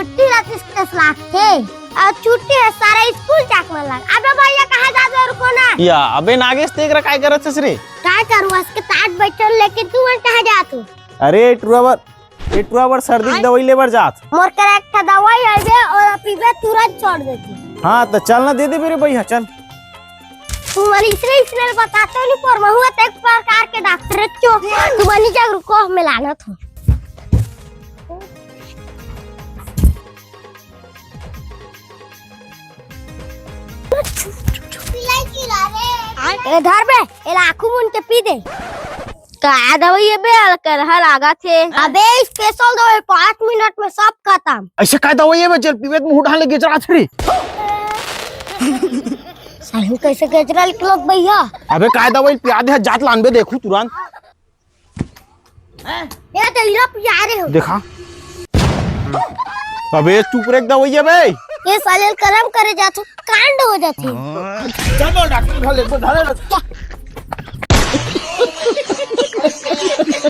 छुट्टी रहती लाख थे और छुट्टी है सारा स्कूल चाक में लग। अबे भैया कहाँ जाते रुको ना या अबे नागेश तेरा काय करत छस रे? काय करूँ उसके ताज बैठल लेकिन तू मन कहाँ जातू? अरे टुआवर सर्दी की दवाई लेबर जात। मोर करे एक ठा दवाई है बे और पीबे तुरंत छोड़ देती। हाँ तो चल ना दे दे मेरे भैया चल। तू मनी इसलिए बताते नहीं पर मैं हुआ एक प्रकार के डॉक्टर क्यों तू मनी जग रुको मैं लाना था। इधर बे ये लाखों मुन के पी दे का दवाई है बे कर हल आगा थे। अबे स्पेशल दवाई 5 मिनट में सब खत्म। ऐसे काय दवाई है बे चल पीवे मुंह ढाल के चला रे। सालू कैसे गजरा निकलो भैया? अबे काय दवाई पिया दे जात लान बे देखू तुरंत। ये तेरा पिया रहे हो देखा। अबे चुप रे दवाई है बे। ये साले कर्म करे जातो कांड हो जाती। चलो डॉक्टर ढाल ले।